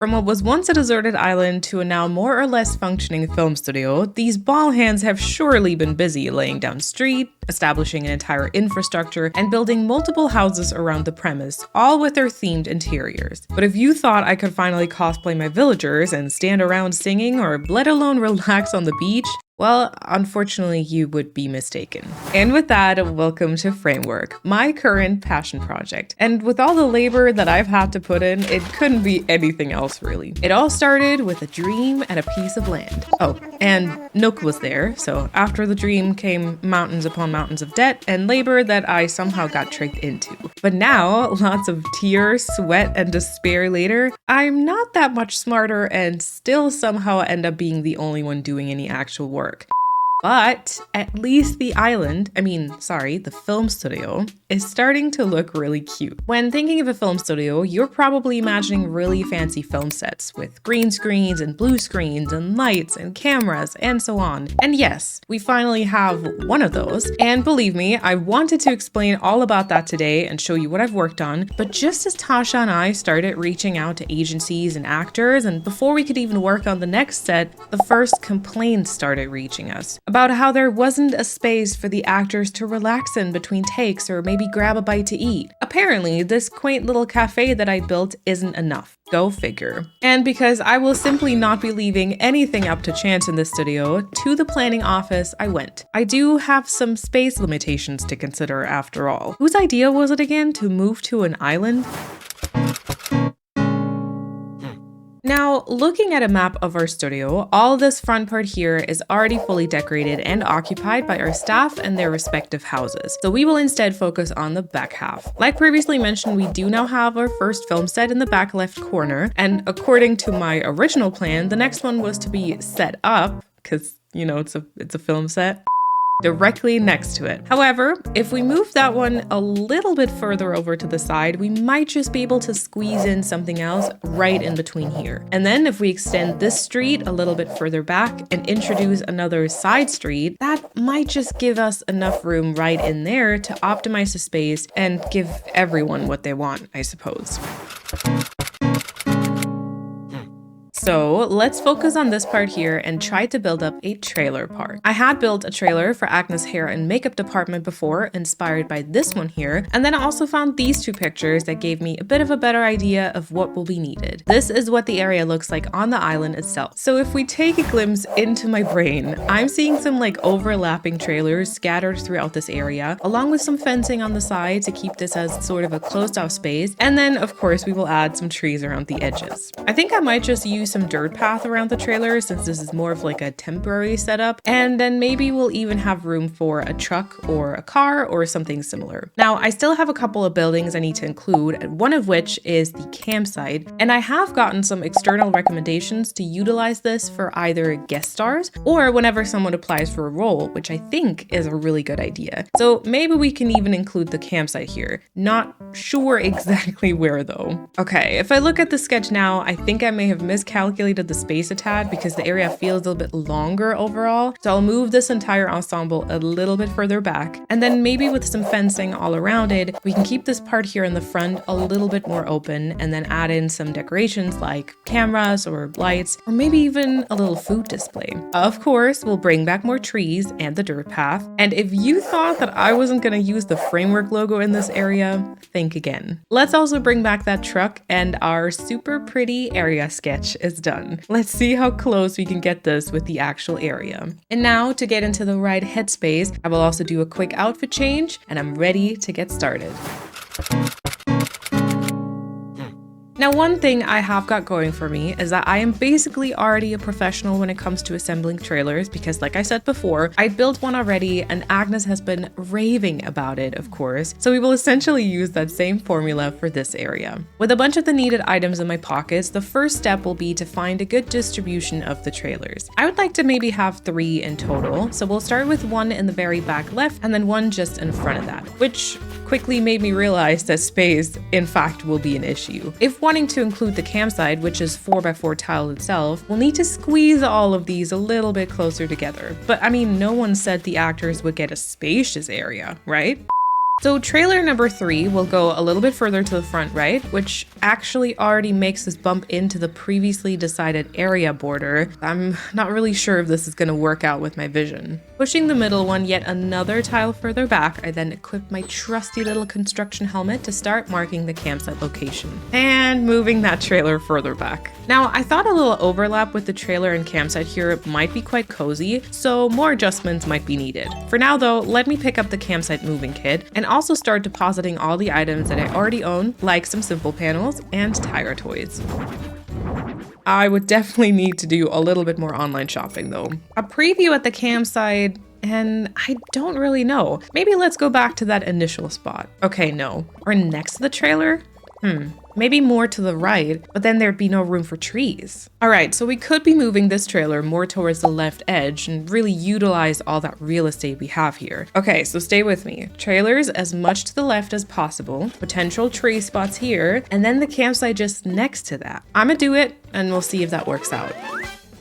From what was once a deserted island to a now more or less functioning film studio, these ball hands have surely been busy laying down street, establishing an entire infrastructure, and building multiple houses around the premise, all with their themed interiors. But if you thought I could finally cosplay my villagers and stand around singing, or let alone relax on the beach, well, unfortunately, you would be mistaken. And with that, welcome to Framework, my current passion project. And with all the labor that I've had to put in, it couldn't be anything else really. It all started with a dream and a piece of land. Oh, and Nook was there, so after the dream came mountains upon mountains of debt and labor that I somehow got tricked into. But now, lots of tears, sweat, and despair later, I'm not that much smarter and still somehow end up being the only one doing any actual work. But at least the the film studio is starting to look really cute. When thinking of a film studio, you're probably imagining really fancy film sets with green screens and blue screens and lights and cameras and so on. And yes, we finally have one of those. And believe me, I wanted to explain all about that today and show you what I've worked on. But just as Tasha and I started reaching out to agencies and actors, and before we could even work on the next set, the first complaints started reaching us about how there wasn't a space for the actors to relax in between takes or maybe grab a bite to eat. Apparently, this quaint little cafe that I built isn't enough. Go figure. And because I will simply not be leaving anything up to chance in this studio, to the planning office I went. I do have some space limitations to consider after all. Whose idea was it again to move to an island? Now, looking at a map of our studio, all this front part here is already fully decorated and occupied by our staff and their respective houses. So we will instead focus on the back half. Like previously mentioned, we do now have our first film set in the back left corner. And according to my original plan, the next one was to be set up, because, you know, it's a film set, directly next to it. However, if we move that one a little bit further over to the side, we might just be able to squeeze in something else right in between here. And then if we extend this street a little bit further back and introduce another side street, that might just give us enough room right in there to optimize the space and give everyone what they want, I suppose. So let's focus on this part here and try to build up a trailer part. I had built a trailer for Agnes' hair and makeup department before, inspired by this one here, and then I also found these two pictures that gave me a bit of a better idea of what will be needed. This is what the area looks like on the island itself. So if we take a glimpse into my brain, I'm seeing some like overlapping trailers scattered throughout this area, along with some fencing on the side to keep this as sort of a closed off space. And then of course we will add some trees around the edges. I think I might just use some dirt path around the trailer since this is more of like a temporary setup, and then maybe we'll even have room for a truck or a car or something similar. Now I still have a couple of buildings I need to include, one of which is the campsite, and I have gotten some external recommendations to utilize this for either guest stars or whenever someone applies for a role, which I think is a really good idea. So maybe we can even include the campsite here. Not sure exactly where though. Okay, if I look at the sketch now, I think I may have miscalculated the space a tad because the area feels a little bit longer overall. So I'll move this entire ensemble a little bit further back, and then maybe with some fencing all around it, we can keep this part here in the front a little bit more open and then add in some decorations like cameras or lights, or maybe even a little food display. Of course, we'll bring back more trees and the dirt path. And if you thought that I wasn't gonna use the Framework logo in this area, think again. Let's also bring back that truck, and our super pretty area sketch is done. Let's see how close we can get this with the actual area. And now to get into the right headspace, I will also do a quick outfit change, and I'm ready to get started. Now, one thing I have got going for me is that I am basically already a professional when it comes to assembling trailers because, like I said before, I built one already and Agnes has been raving about it, of course. So we will essentially use that same formula for this area. With a bunch of the needed items in my pockets, the first step will be to find a good distribution of the trailers. I would like to maybe have 3 in total, so we'll start with one in the very back left and then one just in front of that, which quickly made me realize that space, in fact, will be an issue. If wanting to include the campsite, which is 4x4 tile itself, we'll need to squeeze all of these a little bit closer together. But I mean, no one said the actors would get a spacious area, right? So trailer number 3 will go a little bit further to the front right, which actually already makes this bump into the previously decided area border. I'm not really sure if this is going to work out with my vision. Pushing the middle one yet another tile further back, I then equip my trusty little construction helmet to start marking the campsite location. And moving that trailer further back. Now, I thought a little overlap with the trailer and campsite here might be quite cozy, so more adjustments might be needed. For now though, let me pick up the campsite moving kit and also start depositing all the items that I already own, like some simple panels and tire toys. I would definitely need to do a little bit more online shopping though. A preview at the campsite, and I don't really know. Maybe let's go back to that initial spot. Okay, no. Or next to the trailer? Maybe more to the right, but then there'd be no room for trees. All right, so we could be moving this trailer more towards the left edge and really utilize all that real estate we have here. Okay, so stay with me. Trailers as much to the left as possible, potential tree spots here, and then the campsite just next to that. I'ma do it, and we'll see if that works out.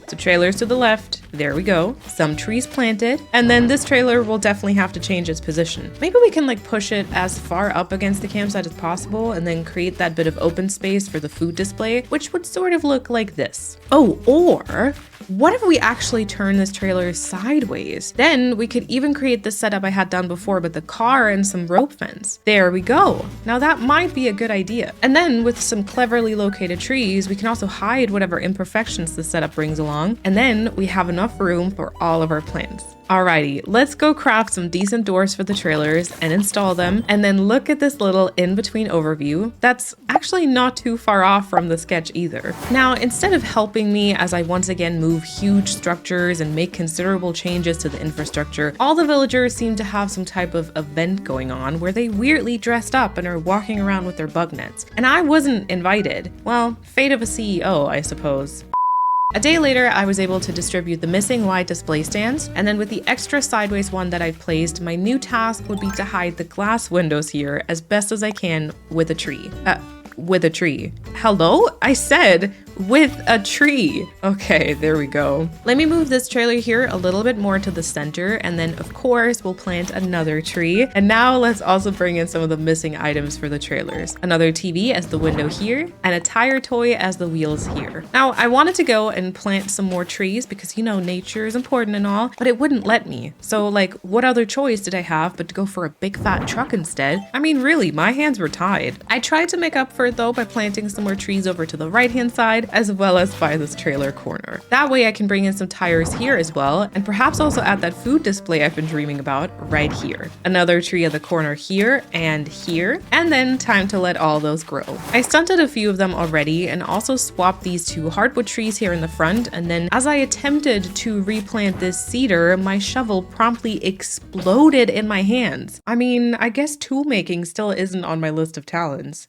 So trailers to the left, there we go. Some trees planted, and then this trailer will definitely have to change its position. Maybe we can like push it as far up against the campsite as possible and then create that bit of open space for the food display, which would sort of look like this. Oh, or what if we actually turn this trailer sideways? Then we could even create the setup I had done before with the car and some rope fence. There we go. Now that might be a good idea. And then with some cleverly located trees, we can also hide whatever imperfections the setup brings along. And then we have enough room for all of our plants. Alrighty, let's go craft some decent doors for the trailers and install them, and then look at this little in-between overview that's actually not too far off from the sketch either. Now, instead of helping me as I once again move huge structures and make considerable changes to the infrastructure, all the villagers seem to have some type of event going on where they weirdly dressed up and are walking around with their bug nets. And I wasn't invited. Well, fate of a CEO, I suppose. A day later, I was able to distribute the missing wide display stands, and then with the extra sideways one that I've placed, my new task would be to hide the glass windows here as best as I can with a tree. With a tree. Hello? I said with a tree. Okay, there we go. Let me move this trailer here a little bit more to the center, and then of course we'll plant another tree. And now let's also bring in some of the missing items for the trailers. Another TV as the window here, and a tire toy as the wheels here. Now I wanted to go and plant some more trees because, you know, nature is important and all, but it wouldn't let me. So like, what other choice did I have but to go for a big fat truck instead? I mean, really, my hands were tied. I tried to make up for it though by planting some more trees over to the right hand side as well as by this trailer corner. That way I can bring in some tires here as well, and perhaps also add that food display I've been dreaming about right here. Another tree at the corner here, and then time to let all those grow. I stunted a few of them already and also swapped these two hardwood trees here in the front, and then as I attempted to replant this cedar, my shovel promptly exploded in my hands. I mean, I guess tool making still isn't on my list of talents.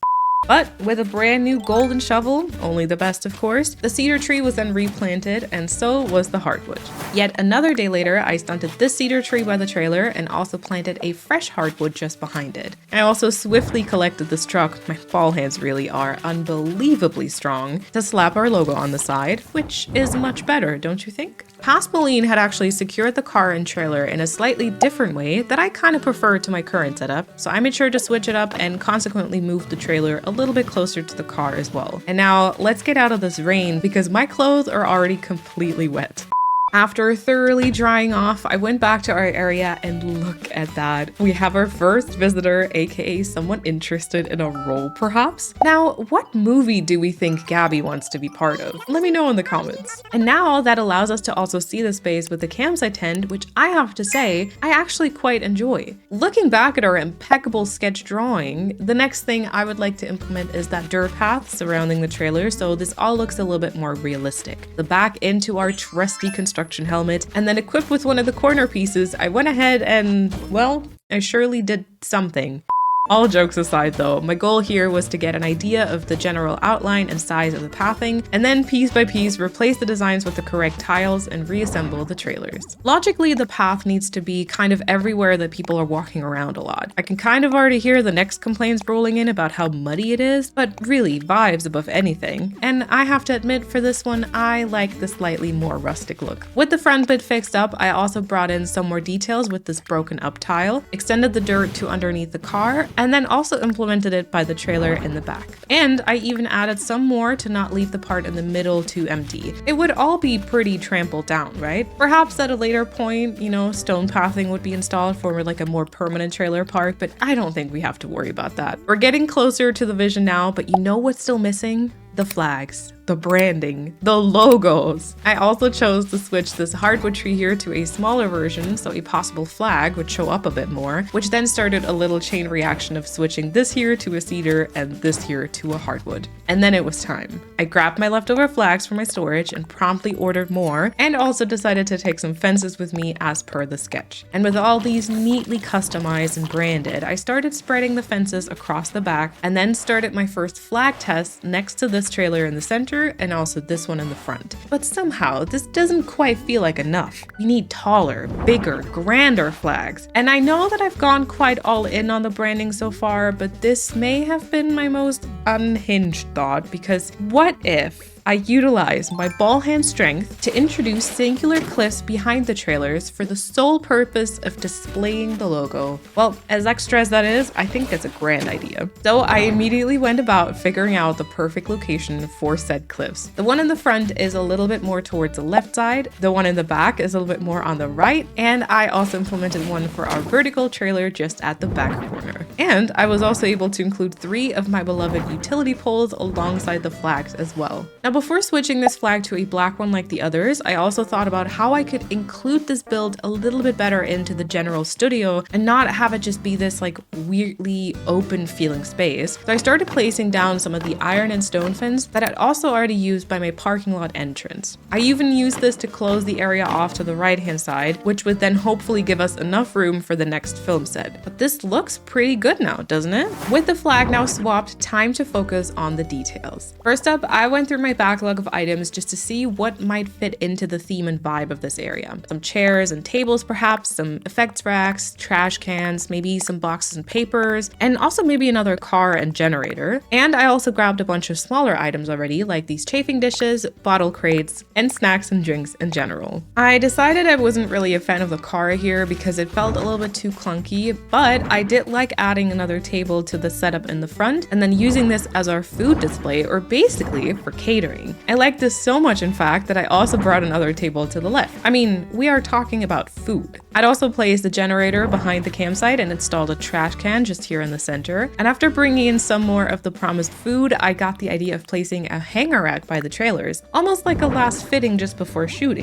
But with a brand new golden shovel, only the best of course, the cedar tree was then replanted, and so was the hardwood. Yet another day later, I stunted this cedar tree by the trailer and also planted a fresh hardwood just behind it. I also swiftly collected this truck, my ball hands really are unbelievably strong, to slap our logo on the side, which is much better, don't you think? Pascaline had actually secured the car and trailer in a slightly different way that I kind of prefer to my current setup, so I made sure to switch it up and consequently moved the trailer a little bit closer to the car as well. And now let's get out of this rain because my clothes are already completely wet. After thoroughly drying off, I went back to our area and look at that. We have our first visitor, aka someone interested in a role perhaps. Now, what movie do we think Gabby wants to be part of? Let me know in the comments. And now that allows us to also see the space with the campsite tent, which I have to say, I actually quite enjoy. Looking back at our impeccable sketch drawing, the next thing I would like to implement is that dirt path surrounding the trailer, so this all looks a little bit more realistic. The back into our trusty construction helmet, and then equipped with one of the corner pieces, I went ahead and, well, I surely did something. All jokes aside though, my goal here was to get an idea of the general outline and size of the pathing, and then piece by piece replace the designs with the correct tiles and reassemble the trailers. Logically, the path needs to be kind of everywhere that people are walking around a lot. I can kind of already hear the next complaints rolling in about how muddy it is, but really vibes above anything. And I have to admit, for this one, I like the slightly more rustic look. With the front bit fixed up, I also brought in some more details with this broken up tile, extended the dirt to underneath the car, and then also implemented it by the trailer in the back. And I even added some more to not leave the part in the middle too empty. It would all be pretty trampled down, right? Perhaps at a later point, stone pathing would be installed for like a more permanent trailer park, but I don't think we have to worry about that. We're getting closer to the vision now, but you know what's still missing? The flags, the branding, the logos. I also chose to switch this hardwood tree here to a smaller version so a possible flag would show up a bit more, which then started a little chain reaction of switching this here to a cedar and this here to a hardwood. And then it was time. I grabbed my leftover flags from my storage and promptly ordered more, and also decided to take some fences with me as per the sketch. And with all these neatly customized and branded, I started spreading the fences across the back and then started my first flag test next to this trailer in the center and also this one in the front. But somehow this doesn't quite feel like enough. We need taller, bigger, grander flags. And I know that I've gone quite all in on the branding so far, but this may have been my most unhinged thought, because what if I utilize my ball hand strength to introduce singular cliffs behind the trailers for the sole purpose of displaying the logo? Well, as extra as that is, I think that's a grand idea. So I immediately went about figuring out the perfect location for said cliffs. The one in the front is a little bit more towards the left side, the one in the back is a little bit more on the right, and I also implemented one for our vertical trailer just at the back corner. And I was also able to include 3 of my beloved utility poles alongside the flags as well. Now, before switching this flag to a black one like the others, I also thought about how I could include this build a little bit better into the general studio and not have it just be this like weirdly open feeling space. So I started placing down some of the iron and stone fence that I'd also already used by my parking lot entrance. I even used this to close the area off to the right hand side, which would then hopefully give us enough room for the next film set. But this looks pretty good now, doesn't it? With the flag now swapped, time to focus on the details. First up, I went through my backlog of items just to see what might fit into the theme and vibe of this area. Some chairs and tables perhaps, some effects racks, trash cans, maybe some boxes and papers, and also maybe another car and generator. And I also grabbed a bunch of smaller items already, like these chafing dishes, bottle crates, and snacks and drinks in general. I decided I wasn't really a fan of the car here because it felt a little bit too clunky, but I did like adding another table to the setup in the front and then using this as our food display, or basically for catering. I like this so much, in fact, that I also brought another table to the left. I mean, we are talking about food. I'd also placed the generator behind the campsite and installed a trash can just here in the center. And after bringing in some more of the promised food, I got the idea of placing a hanger rack by the trailers, almost like a last fitting just before shooting,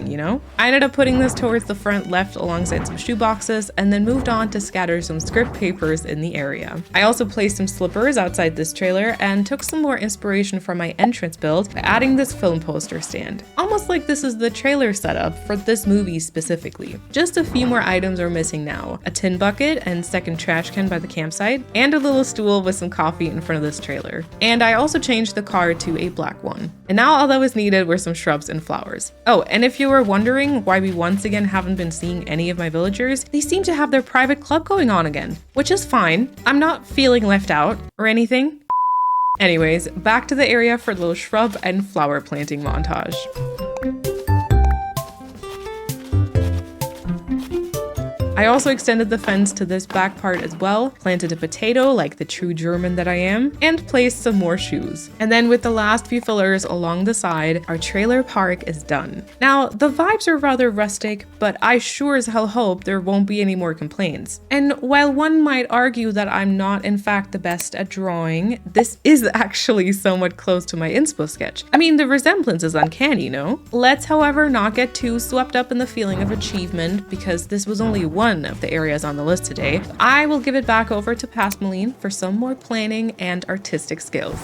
I ended up putting this towards the front left alongside some shoe boxes and then moved on to scatter some script papers in the area. I also placed some slippers outside this trailer and took some more inspiration from my entrance build by adding this film poster stand. Almost like this is the trailer setup for this movie specifically. Just a few more items are missing now. A tin bucket and second trash can by the campsite, and a little stool with some coffee in front of this trailer. And I also changed the car to a black one. And now all that was needed were some shrubs and flowers. Oh, and if you were wondering why we once again haven't been seeing any of my villagers, they seem to have their private club going on again, which is fine. I'm not feeling left out or anything. Anyways, back to the area for a little shrub and flower planting montage. I also extended the fence to this back part as well, planted a potato like the true German that I am, and placed some more shoes. And then with the last few fillers along the side, our trailer park is done. Now, the vibes are rather rustic, but I sure as hell hope there won't be any more complaints. And while one might argue that I'm not in fact the best at drawing, this is actually somewhat close to my inspo sketch. I mean, the resemblance is uncanny, no? Let's, however, not get too swept up in the feeling of achievement, because this was only one of the areas on the list today. I will give it back over to Pascaline for some more planning and artistic skills.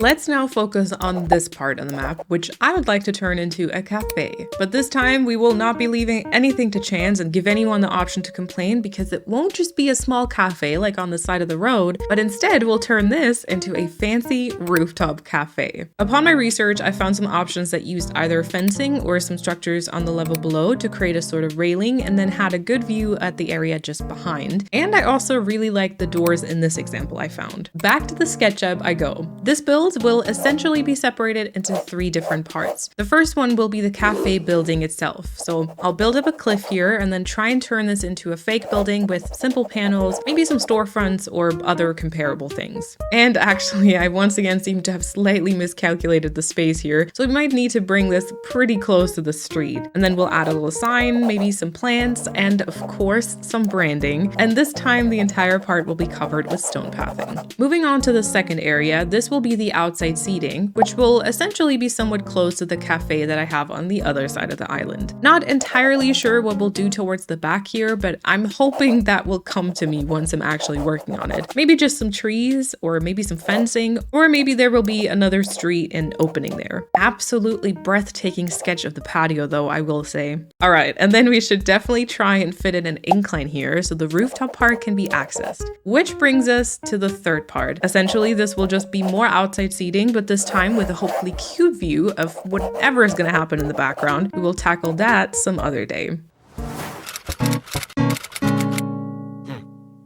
Let's now focus on this part of the map, which I would like to turn into a cafe. But this time, we will not be leaving anything to chance and give anyone the option to complain, because it won't just be a small cafe like on the side of the road, but instead we'll turn this into a fancy rooftop cafe. Upon my research, I found some options that used either fencing or some structures on the level below to create a sort of railing, and then had a good view at the area just behind. And I also really liked the doors in this example I found. Back to the SketchUp I go. This build will essentially be separated into 3 different parts. The first one will be the cafe building itself. So I'll build up a cliff here and then try and turn this into a fake building with simple panels, maybe some storefronts or other comparable things. And actually, I once again seem to have slightly miscalculated the space here, so we might need to bring this pretty close to the street. And then we'll add a little sign, maybe some plants, and of course, some branding. And this time, the entire part will be covered with stone pathing. Moving on to the second area, this will be the outside seating, which will essentially be somewhat close to the cafe that I have on the other side of the island. Not entirely sure what we'll do towards the back here, but I'm hoping that will come to me once I'm actually working on it. Maybe just some trees, or maybe some fencing, or maybe there will be another street and opening there. Absolutely breathtaking sketch of the patio though, I will say. All right, and then we should definitely try and fit in an incline here so the rooftop part can be accessed. Which brings us to the third part. Essentially, this will just be more outside seating, but this time with a hopefully cute view of whatever is going to happen in the background. We will tackle that some other day.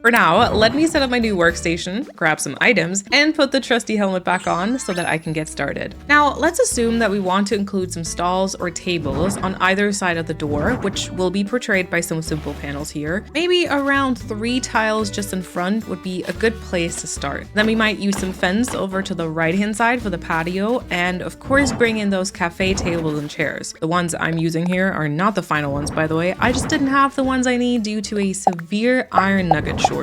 For now, let me set up my new workstation, grab some items, and put the trusty helmet back on so that I can get started. Now, let's assume that we want to include some stalls or tables on either side of the door, which will be portrayed by some simple panels here. Maybe around 3 tiles just in front would be a good place to start. Then we might use some fence over to the right-hand side for the patio, and of course bring in those cafe tables and chairs. The ones I'm using here are not the final ones, by the way. I just didn't have the ones I need due to a severe iron nugget shortage.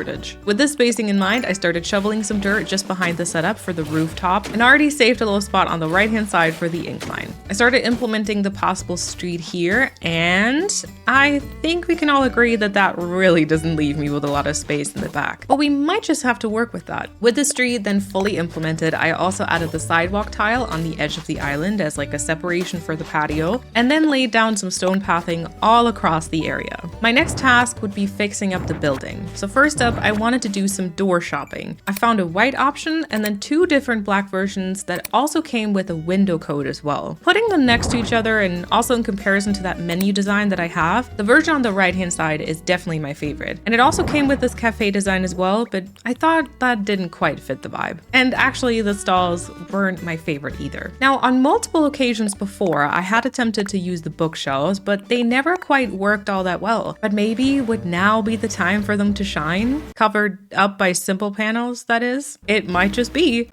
With this spacing in mind, I started shoveling some dirt just behind the setup for the rooftop and already saved a little spot on the right-hand side for the incline. I started implementing the possible street here, and I think we can all agree that that really doesn't leave me with a lot of space in the back. But we might just have to work with that. With the street then fully implemented, I also added the sidewalk tile on the edge of the island as like a separation for the patio, and then laid down some stone pathing all across the area. My next task would be fixing up the building. So first up, I wanted to do some door shopping. I found a white option and then 2 different black versions that also came with a window code as well. Putting them next to each other and also in comparison to that menu design that I have, the version on the right hand side is definitely my favorite. And it also came with this cafe design as well, but I thought that didn't quite fit the vibe. And actually the stalls weren't my favorite either. Now on multiple occasions before, I had attempted to use the bookshelves, but they never quite worked all that well. But maybe would now be the time for them to shine? Covered up by simple panels, that is. It might just be.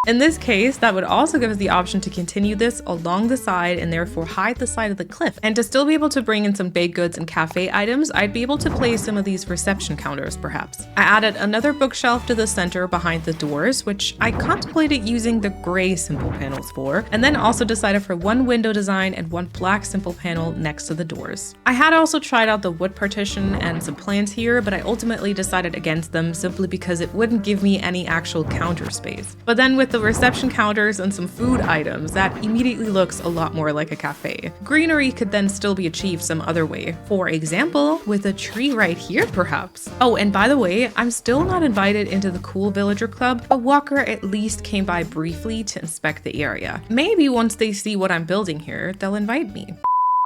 In this case, that would also give us the option to continue this along the side and therefore hide the side of the cliff. And to still be able to bring in some baked goods and cafe items, I'd be able to place some of these reception counters perhaps. I added another bookshelf to the center behind the doors, which I contemplated using the gray simple panels for, and then also decided for 1 window design and 1 black simple panel next to the doors. I had also tried out the wood partition and some plants here, but I ultimately decided against them simply because it wouldn't give me any actual counter space. But then with the reception counters and some food items, that immediately looks a lot more like a cafe. Greenery could then still be achieved some other way. For example, with a tree right here perhaps. Oh, and by the way, I'm still not invited into the Cool Villager Club, but Walker at least came by briefly to inspect the area. Maybe once they see what I'm building here, they'll invite me.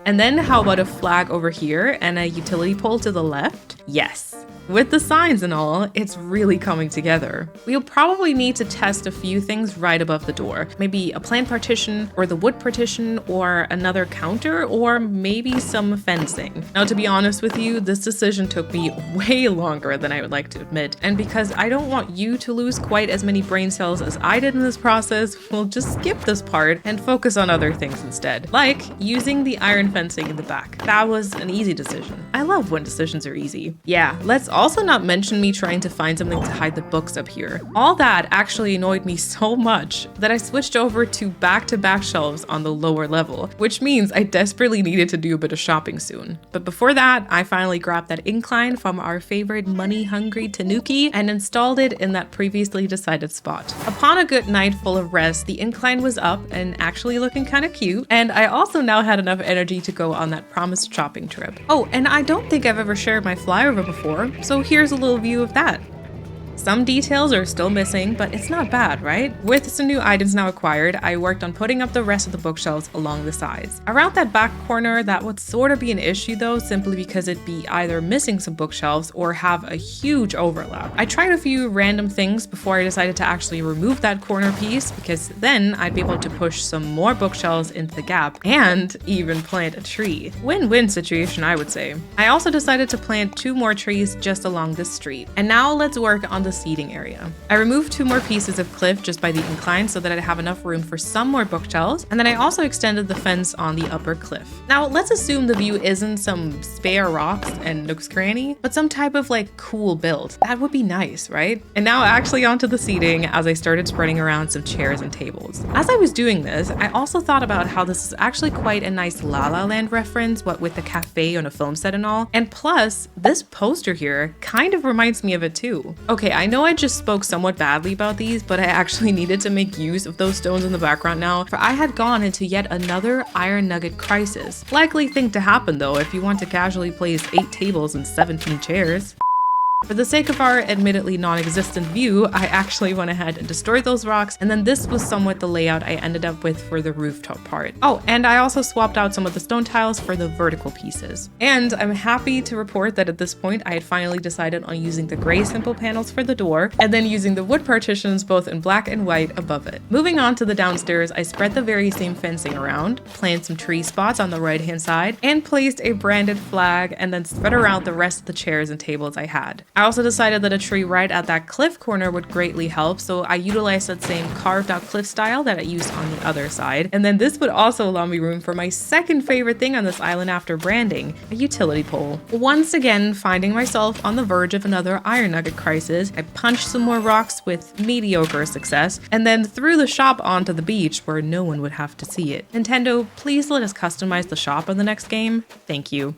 And then how about a flag over here and a utility pole to the left? Yes. With the signs and all, it's really coming together. We'll probably need to test a few things right above the door. Maybe a plant partition, or the wood partition, or another counter, or maybe some fencing. Now, to be honest with you, this decision took me way longer than I would like to admit. And because I don't want you to lose quite as many brain cells as I did in this process, we'll just skip this part and focus on other things instead. Like using the iron fencing in the back. That was an easy decision. I love when decisions are easy. Yeah, let's also not mention me trying to find something to hide the books up here. All that actually annoyed me so much that I switched over to back-to-back shelves on the lower level, which means I desperately needed to do a bit of shopping soon. But before that, I finally grabbed that incline from our favorite money-hungry Tanuki and installed it in that previously decided spot. Upon a good night full of rest, the incline was up and actually looking kind of cute, and I also now had enough energy to go on that promised shopping trip. Oh, and I don't think I've ever shared my flyover before, so here's a little view of that. Some details are still missing, but it's not bad, right? With some new items now acquired, I worked on putting up the rest of the bookshelves along the sides. Around that back corner, that would sort of be an issue though, simply because it'd be either missing some bookshelves or have a huge overlap. I tried a few random things before I decided to actually remove that corner piece, because then I'd be able to push some more bookshelves into the gap and even plant a tree. Win-win situation, I would say. I also decided to plant 2 more trees just along this street. And now let's work on the seating area. I removed 2 more pieces of cliff just by the incline so that I'd have enough room for some more bookshelves, and then I also extended the fence on the upper cliff. Now let's assume the view isn't some spare rocks and nooks cranny, but some type of like cool build. That would be nice, right? And now actually onto the seating as I started spreading around some chairs and tables. As I was doing this, I also thought about how this is actually quite a nice La La Land reference, what with the cafe on a film set and all. And plus, this poster here kind of reminds me of it too. Okay, I know I just spoke somewhat badly about these, but I actually needed to make use of those stones in the background now, for I had gone into yet another iron nugget crisis. Likely thing to happen though if you want to casually place 8 tables and 17 chairs. For the sake of our admittedly non-existent view, I actually went ahead and destroyed those rocks, and then this was somewhat the layout I ended up with for the rooftop part. Oh, and I also swapped out some of the stone tiles for the vertical pieces. And I'm happy to report that at this point I had finally decided on using the gray simple panels for the door, and then using the wood partitions both in black and white above it. Moving on to the downstairs, I spread the very same fencing around, planted some tree spots on the right hand side, and placed a branded flag, and then spread around the rest of the chairs and tables I had. I also decided that a tree right at that cliff corner would greatly help, so I utilized that same carved out cliff style that I used on the other side. And then this would also allow me room for my second favorite thing on this island after branding, a utility pole. Once again, finding myself on the verge of another iron nugget crisis, I punched some more rocks with mediocre success, and then threw the shop onto the beach where no one would have to see it. Nintendo, please let us customize the shop in the next game. Thank you.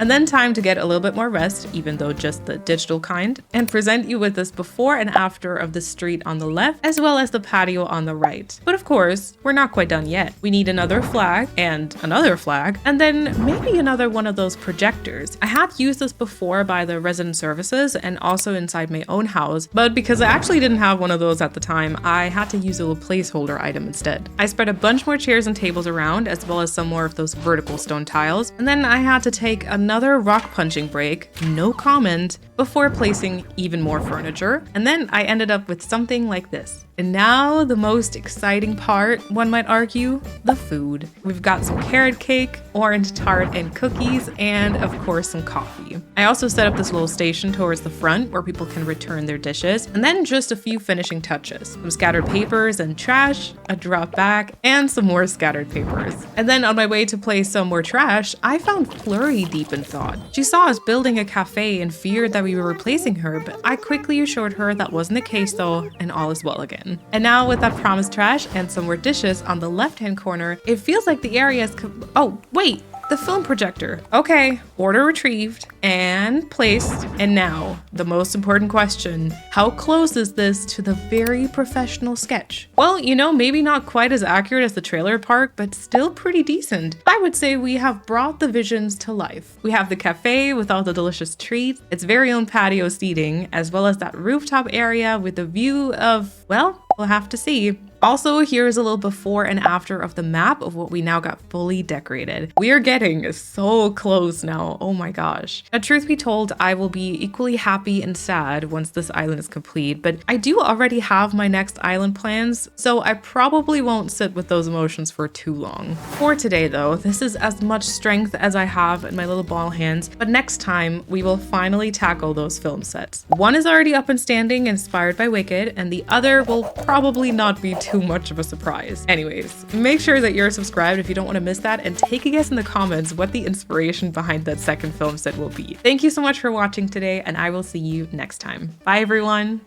And then time to get a little bit more rest, even though just the digital kind, and present you with this before and after of the street on the left, as well as the patio on the right. But of course, we're not quite done yet. We need another flag, and another flag, and then maybe another one of those projectors. I had used this before by the resident services and also inside my own house, but because I actually didn't have one of those at the time, I had to use a little placeholder item instead. I spread a bunch more chairs and tables around, as well as some more of those vertical stone tiles, and then I had to take another rock punching break, no comment, before placing even more furniture, and then I ended up with something like this. And now the most exciting part, one might argue, the food. We've got some carrot cake, orange tart and cookies, and of course some coffee. I also set up this little station towards the front where people can return their dishes, and then just a few finishing touches. Some scattered papers and trash, a drop back, and some more scattered papers. And then on my way to place some more trash, I found Flurry deep in thought. She saw us building a cafe and feared that we were replacing her, but I quickly assured her that wasn't the case though, and all is well again. And now with that promised trash and some more dishes on the left-hand corner, it feels like the area is oh, wait! The film projector. Okay, order retrieved and placed. And now, the most important question. How close is this to the very professional sketch? Well, you know, maybe not quite as accurate as the trailer park, but still pretty decent. I would say we have brought the visions to life. We have the cafe with all the delicious treats, its very own patio seating, as well as that rooftop area with a view of, well, we'll have to see. Also, here's a little before and after of the map of what we now got fully decorated. We are getting so close now, oh my gosh. Now, truth be told, I will be equally happy and sad once this island is complete, but I do already have my next island plans, so I probably won't sit with those emotions for too long. For today though, this is as much strength as I have in my little ball hands, but next time we will finally tackle those film sets. One is already up and standing, inspired by Wicked, and the other will probably not be too too much of a surprise. Anyways, make sure that you're subscribed if you don't want to miss that, and take a guess in the comments what the inspiration behind that second film set will be. Thank you so much for watching today, and I will see you next time. Bye everyone!